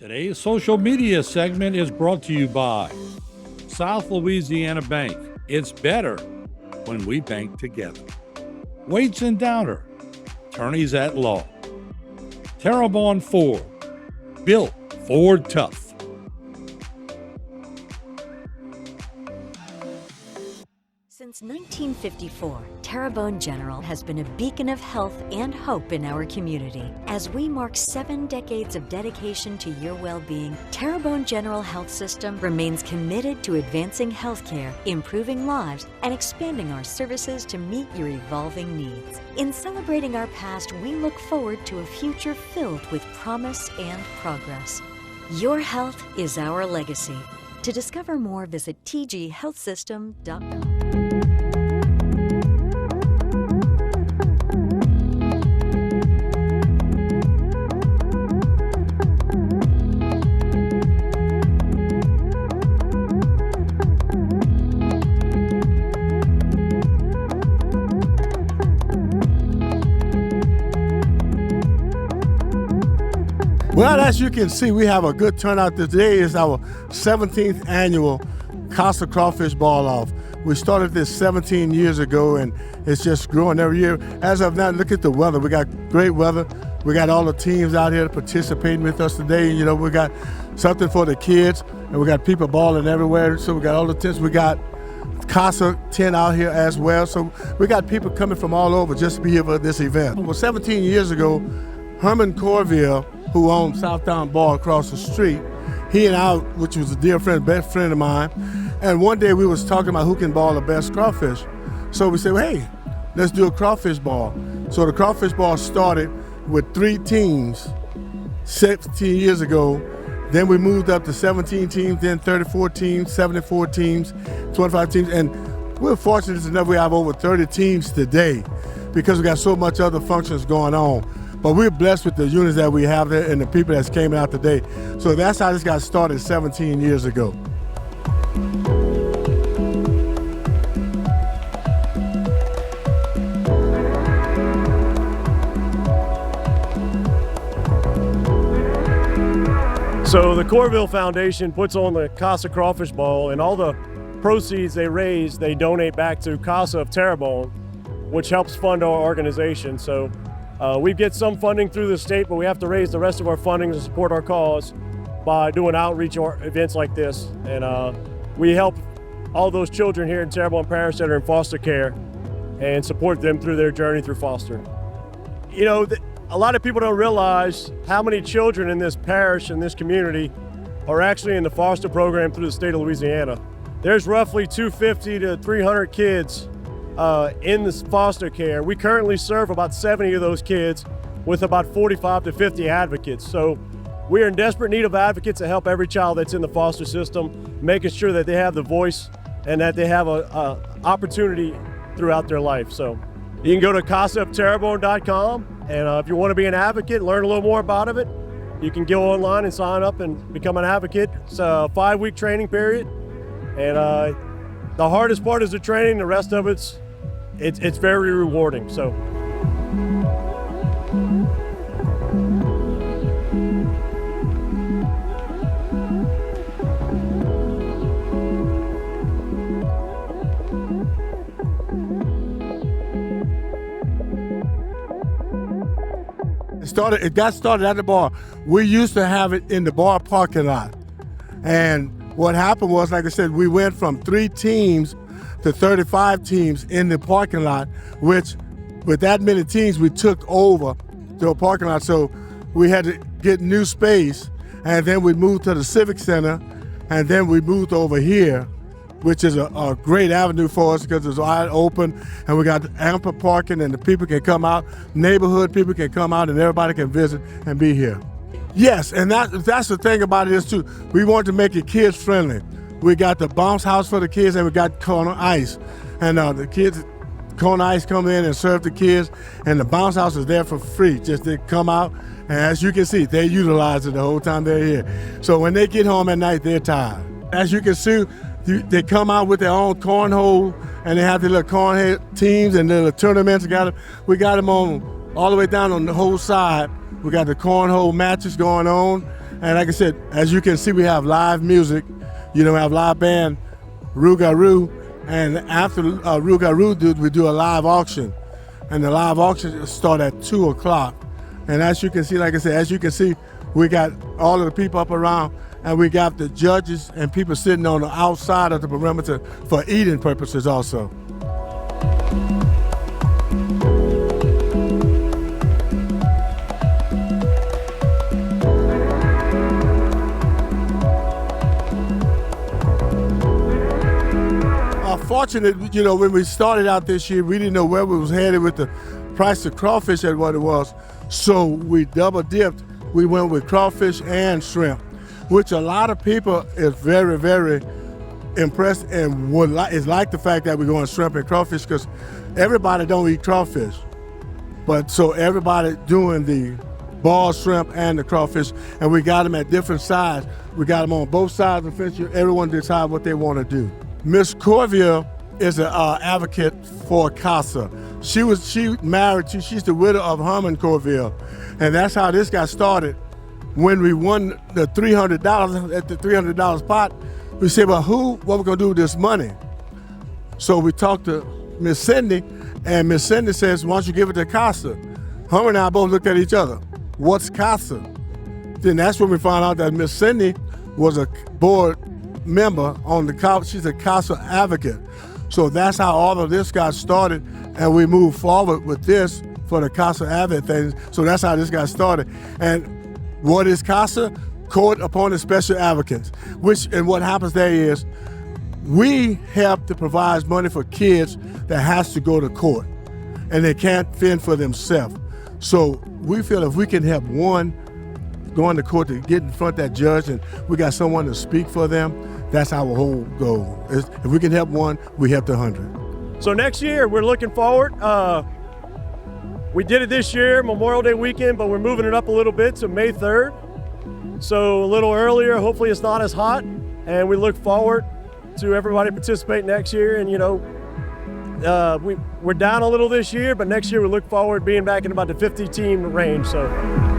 Today's social media segment is brought to you by South Louisiana Bank. It's better when we bank together. Waits and Downer, attorneys at law. Terrebonne Ford, built Ford tough. Since 1954, Terrebonne General has been a beacon of health and hope in our community. As we mark 7 decades of dedication to your well-being, Terrebonne General Health System remains committed to advancing healthcare, improving lives, and expanding our services to meet your evolving needs. In celebrating our past, we look forward to a future filled with promise and progress. Your health is our legacy. To discover more, visit tghealthsystem.com. Well, as you can see, we have a good turnout. Today is our 17th annual CASA Crawfish Ball-Off. We started this 17 years ago, and it's just growing every year. As of now, look at the weather. We got great weather. We got all the teams out here participating with us today. You know, we got something for the kids, and we got people balling everywhere. So we got all the tents. We got CASA tent out here as well. So we got people coming from all over just to be here for this event. Well, 17 years ago, Herman Corville, who owned Southtown Bar across the street, he and I, which was a dear friend, best friend of mine, and one day we was talking about who can ball the best crawfish. So we said, well, hey, let's do a crawfish ball. So the crawfish ball started with 3 teams 17 years ago. Then we moved up to 17 teams, then 34 teams, 74 teams, 25 teams, and we're fortunate enough we have over 30 teams today because we got so much other functions going on. But we're blessed with the units that we have there and the people that came out today. So that's how this got started 17 years ago. So the Corville Foundation puts on the CASA Crawfish Ball, and all the proceeds they raise, they donate back to CASA of Terrebonne, which helps fund our organization. So we get some funding through the state, but we have to raise the rest of our funding to support our cause by doing outreach or events like this. And we help all those children here in Terrebonne Parish that are in foster care and support them through their journey through foster. You know, a lot of people don't realize how many children in this parish and this community are actually in the foster program through the state of Louisiana. There's roughly 250 to 300 kids in this foster care. We currently serve about 70 of those kids with about 45 to 50 advocates. So we are in desperate need of advocates to help every child that's in the foster system, making sure that they have the voice and that they have a opportunity throughout their life. So you can go to casaofterrebonne.com, and if you want to be an advocate, learn a little more about it, you can go online and sign up and become an advocate. It's a 5-week training period, and the hardest part is the training. The rest of it's very rewarding. So. It got started at the bar. We used to have it in the bar parking lot. And what happened was, like I said, we went from 3 teams to 35 teams in the parking lot, which with that many teams, we took over the parking lot. So we had to get new space, and then we moved to the Civic Center, and then we moved over here, which is a great avenue for us because it's wide open, and we got ample parking, and the people can come out, neighborhood people can come out, and everybody can visit and be here. Yes, and that's the thing about it is too, we want to make it kids friendly. We got the bounce house for the kids, and we got Corner Ice. And the kids, Corner Ice come in and serve the kids, and the bounce house is there for free. Just they come out, and as you can see, they utilize it the whole time they're here. So when they get home at night, they're tired. As you can see, they come out with their own cornhole, and they have their little cornhole teams and their little tournaments. We got them on all the way down on the whole side. We got the cornhole matches going on, And like I said, as you can see, we have live music. We have live band, Rougarou. And after Rougarou, we do a live auction. And the live auction start at 2 o'clock. And as you can see, like I said, we got all of the people up around, and we got the judges and people sitting on the outside of the perimeter for eating purposes also. Fortunate, when we started out this year, we didn't know where we was headed with the price of crawfish at what it was. So we double dipped. We went with crawfish and shrimp, which a lot of people is very, very impressed and is like the fact that we're going shrimp and crawfish, because everybody don't eat crawfish. But so everybody doing the ball shrimp and the crawfish, and we got them at different sides. We got them on both sides of the fence. Everyone decide what they want to do. Miss Corville is an advocate for CASA. She's the widow of Herman Corville, and that's how this got started. When we won the $300 at the $300 pot, we said, well, what we gonna do with this money? So we talked to Miss Cindy, and Miss Cindy says, why don't you give it to CASA? Herman and I both looked at each other. What's CASA? Then that's when we found out that Miss Cindy was a board member on the CASA. She's a CASA advocate. So that's how all of this got started, and we moved forward with this for the CASA advocate thing. So that's how this got started. And what is CASA? Court Appointed Special Advocates. And what happens there is we help to provide money for kids that has to go to court and they can't fend for themselves. So we feel if we can help one going to court to get in front of that judge and we got someone to speak for them, that's our whole goal. If we can help one, we help the 100. So next year, we're looking forward. We did it this year, Memorial Day weekend, but we're moving it up a little bit to May 3rd. So a little earlier, hopefully it's not as hot, and we look forward to everybody participate next year. And we're down a little this year, but next year we look forward to being back in about the 50 team range. So.